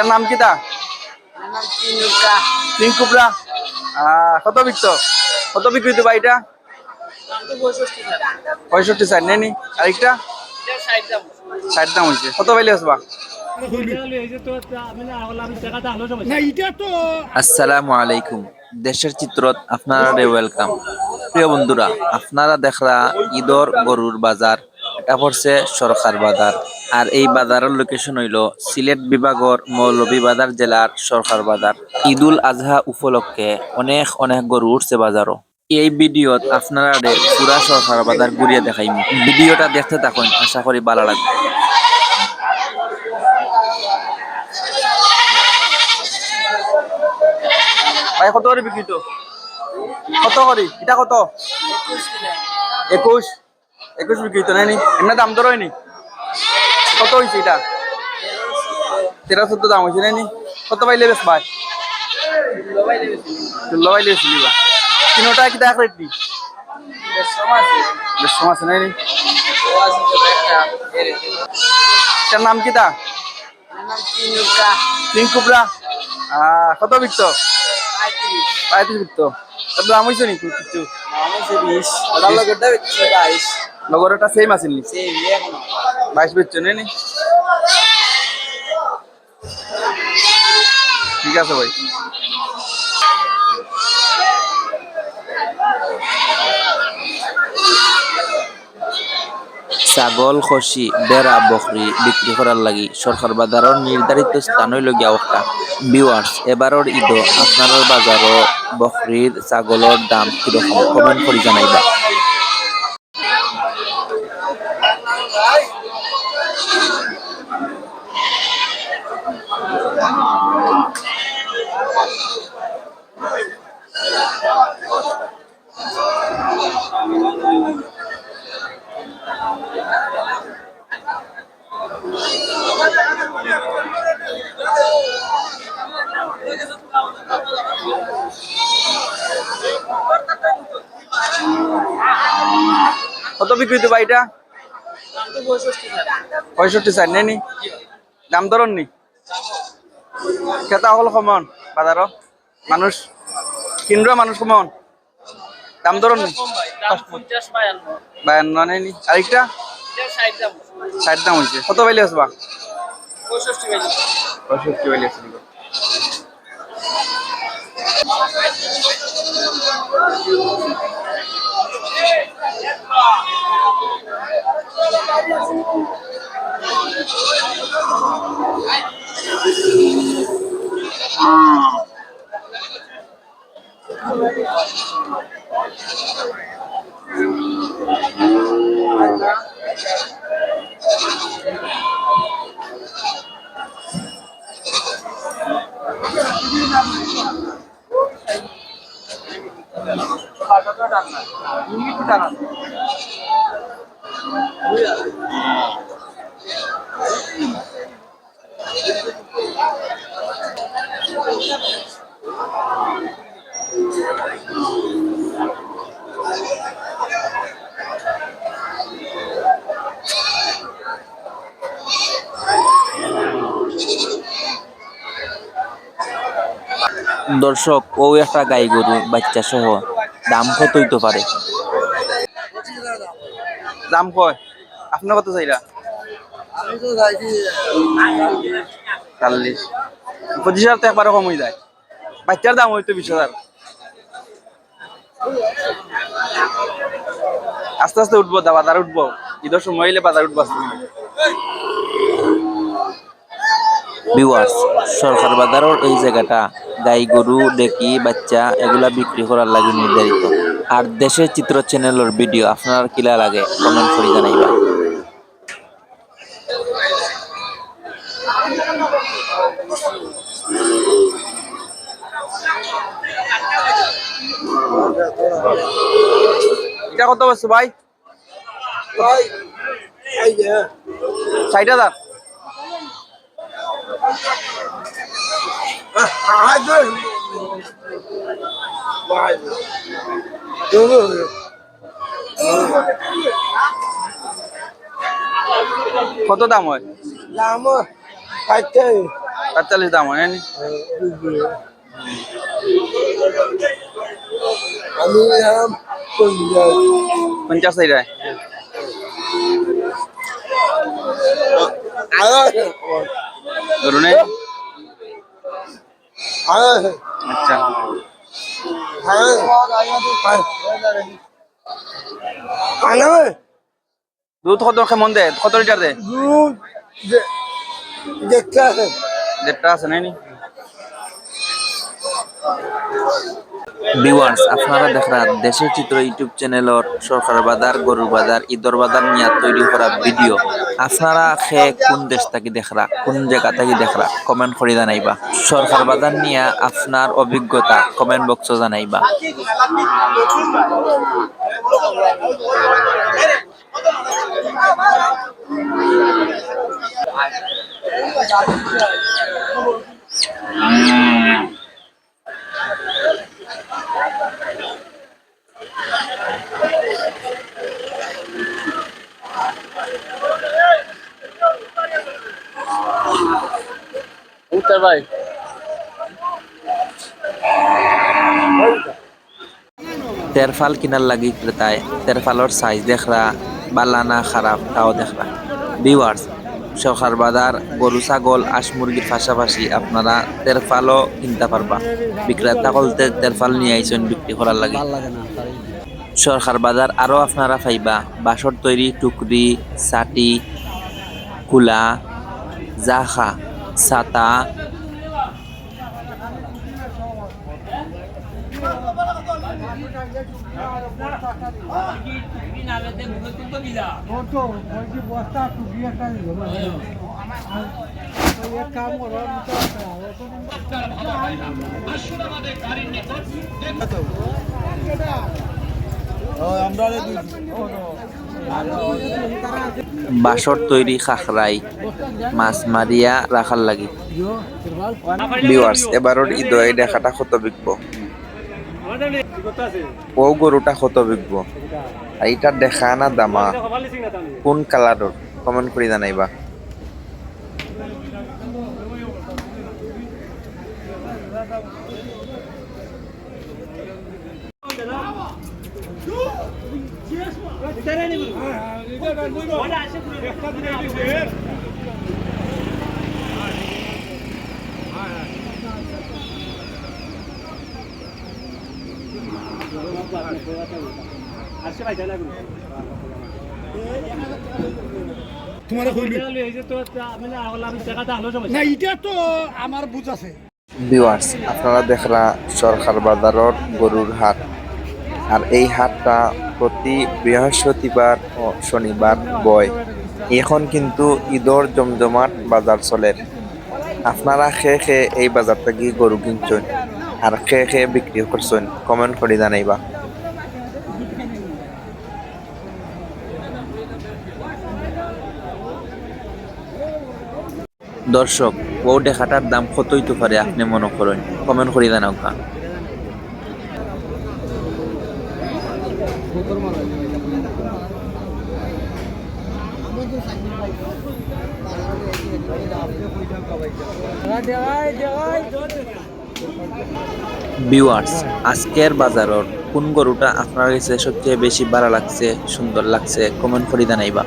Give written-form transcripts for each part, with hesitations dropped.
এটার নাম কি তা? King cobra. কত বিকতো? কত বিক্রি তো ভাই এটা? 65 ষাট নেই নি। আরেকটা 60 দাম হয়েছে। কত পাইলে আসবা? আসসালামু আলাইকুম। দেশের চিত্রত আপনারা ওয়েলকাম। প্রিয় বন্ধুরা, আপনারা দেখরা ঈদর গরুর বাজার, এটা পড়ছে সরকার বাজার। আর এই বাজারের লোকেশন হইল সিলেট বিভাগের মৌলভীবাজার জেলার সরকার বাজার। ঈদুল আজহা উপলক্ষে অনেক অনেক গরু উঠছে বাজারও। এই ভিডিওত আপনারা পুরা সরকার বাজার ঘুরিয়ে দেখাইম। ভিডিওটা দেখতে থাকুন, আশা করি ভালো লাগবে। ভাই কত করে বিক্রি তো? কত করি এটা? কত? 21 21 বিক্রি তো নেই। এমনি দাম দর হয়নি? কত হয়েছে এটা? 13-14 দাম হয়েছে নেই। কত পাইলে বেশ ভাই? 16 পাইলে বেশি দিবা। তিনোটা কি দেখ রেট নি? বেশ সময় আছে নেই। এটার নাম কি তা? King cobra. কত বিকতো? 35 বিকতো। কত দাম হয়েছে নি কিছু? 20 লগরটা সেম আছে নি? 22 বেচছো নি? ঠিক আছে ভাই। ছাগল, খসি, বেড়া, বকরি বিক্রি করার লাগি সরকার বাজারের নির্ধারিত স্থান হইল গিয়া একটা। ভিউয়ার্স, এবারের ঈদ আপনার বাজারও বকরির ছাগলের দাম কিরকম কমেন্ট করে জানাইবা। কত বিক্রি তো ভাই এটা? 65 ষাট নেই নি। দাম দরন নি? খেতা হল কমন বাজারও মানুষ কিনরা মানুষ কমন। দাম দরন নি? 52 নেই নি। আরেকটা 60 দাম হয়েছে। কত পাইলে আসবা? 65 পাইলে আসবে। দর্শক, ও একটা গাই গরু বাচ্চা সহ, দাম কত হইতে পারে? দাম কয়? আপনার কত চাইরা? 40। 25,000 তো একবারও কম হয়ে যায়। বাচ্চার দাম হইতো 20,000। আস্তে আস্তে উঠবো, বাজার উঠবো। ঈদের সময় হইলে বাজার উঠবো আস্তে আস্তে। ভিউয়ার্স, সরকার বাজারের এই জায়গাটা গাই গরু, ডেকি, বাচ্চা এগুলা বিক্রি করার লাগে নির্ধারিত। আর দেশের চিত্র চ্যানেলের ভিডিও আপনার কিলা লাগে কমেন্ট করে জানাইবা। এটা কত বলছো ভাই? 60,000। কত দাম হয়? দাম 60 ৪৫ দাম হয় নি? আমি আম 50 চাইরায় গরু নেই? আচ্ছা দুধ কত কেমন দেয়, কত লিটার দেয়? দেড়টা আছে নাইনি? ভিউয়ার্স, আপনারা দেখরা দেশের চিত্র ইউটিউব চ্যানেলর সরকার বাজার, গরুর বাজার, ঈদর বাজার নিয়ে তৈরি করা ভিডিও। আপনারা খে কোন দেশ থাকি দেখরা, কোন জায়গা থাকি দেখরা, কমেন্ট করে জানাইবা। সরকার বাজার নিয়ে আপনার অভিজ্ঞতা কমেন্ট বক্সে জানাইবা। উত্তর ভাই তেরফাল কিনার লাগি ক্রেতায় তেরফালর সাইজ দেখরা বালা না খারাপ তাও দেখরা। ভিউয়ার্স, সরকার বাজার গরু ছাগল হাঁস মুরগির পাশাপাশি আপনারা তেরফালও কিনতে পারবা। বিক্রেতা বলতে তেরফাল নিয়ে আইসেন বিক্রি করার লাগে। সরকার বাজার আরো আপনারা পাইবা বাঁশর তৈরি টুকরি, ছাটি, কুলা, জাখা, ছাতা, বাঁশর তৈরি খাখরাই মাছ মারিয়া রাখার লাগি। ভিউয়ার্স, এবারের ঈদ এই দেখাটা কত বিকব, ও গরুটা কত বিকব, আর এটার দেখা না দামা কোন কালারের কমেন্ট করে জানাইবা। ভিউয়ার্স, আপনারা দেখরা সরকার বাজারর গরুর হাট, আর এই হাটটা প্রতি বৃহস্পতিবার ও শনিবার বয়। এখন কিন্তু ঈদর জমজমাট বাজার চলে। আপনারা খেয়ে খেয়ে এই বাজার থেকে গরু কিনছেন আর খেয়ে খেয়ে বিক্রি করছেন, কমেন্ট করে জানাইবা। দর্শক, ও দেখাটার দাম কত হইতে পারে আপনি মনে করেন, কমেন্ট করে জানাও। ভিউয়ার্স, আজকের বাজারের কোন গরুটা আপনার কাছে সবচেয়ে বেশি ভালো লাগছে, সুন্দর লাগছে, কমেন্ট করে জানাইবা।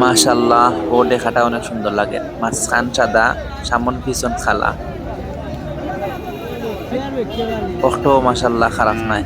মাশাআল্লাহ, ও দেখাটা অনেক সুন্দর লাগে। মাঝখান সাদা, সামন পিছন খালা, ওটাও মাশাআল্লাহ খারাপ নাই।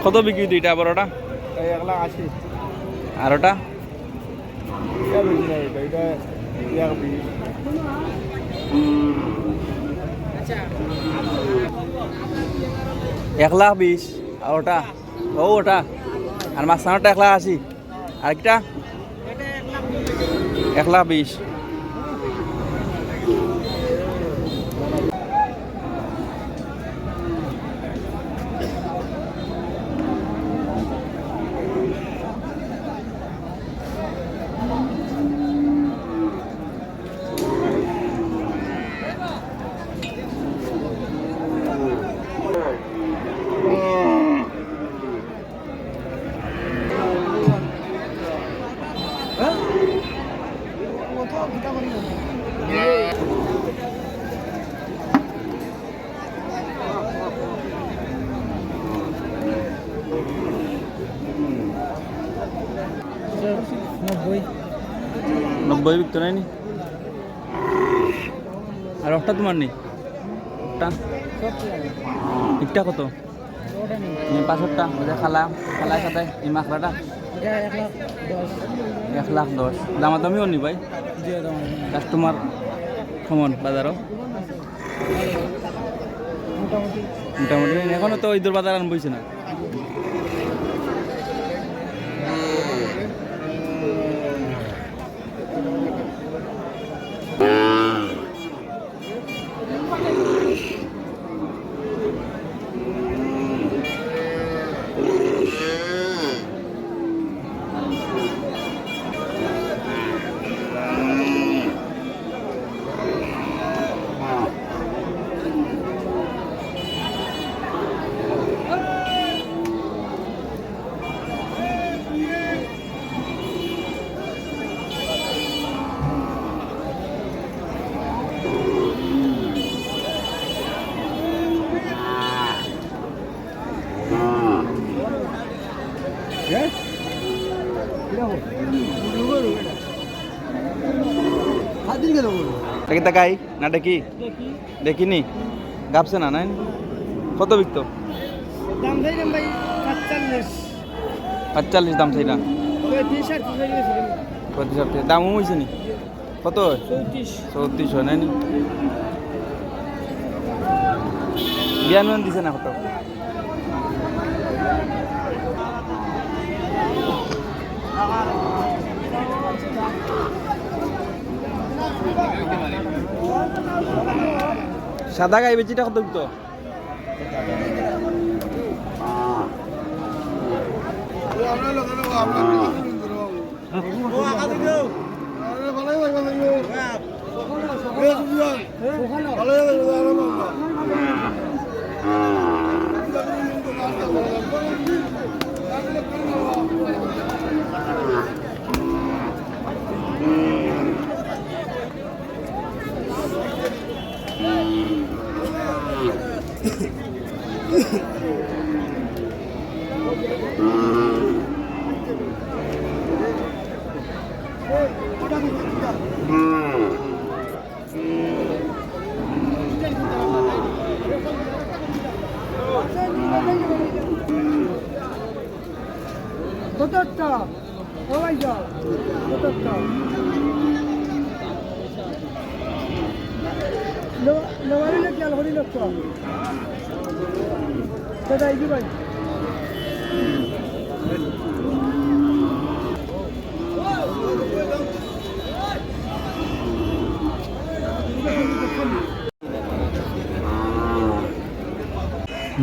কত বিক্রি দুইটা আবার ওটা? 1,80,000 আর ওটা 1,20,000 আর ওটা ওটা আর মাঝখানেরটা 1,80,000 আরেকটা 1,20,000 90 বিকতে নাই নি আর একটা তোমার নেই একটা কত 65টা ওদের খালার সাথে এই মাখলাটা 1,10,000 দামাদামিও নি ভাই কাস্টমার সমান বাজারও মোটামুটি এখনো তো ঈদের বাজার আন বইছে না দেখি তাকাই না দেখি দেখিনি গাপছে না নাই কত বিকতো দাম চাইলাম ভাই 45 দাম চাইলা 35 দামও হয়েছে নি কত 34 হয় নাই নি বিয়ান দিছে না কত সাদা গাই বেচিটা কত তো কতটা ওই যা কতটা নওয়ারি কি আলহরি লোক তো দাই দি ভাই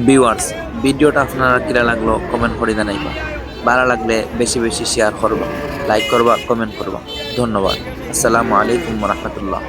ভিউয়ার্স ভিডিওটা আপনারা কিরা লাগলো কমেন্ট করে জানাইবা ভালো লাগলে বেশি বেশি শেয়ার করবা লাইক করবা কমেন্ট করবা ধন্যবাদ আসসালামু আলাইকুম ওয়া রাহমাতুল্লাহ।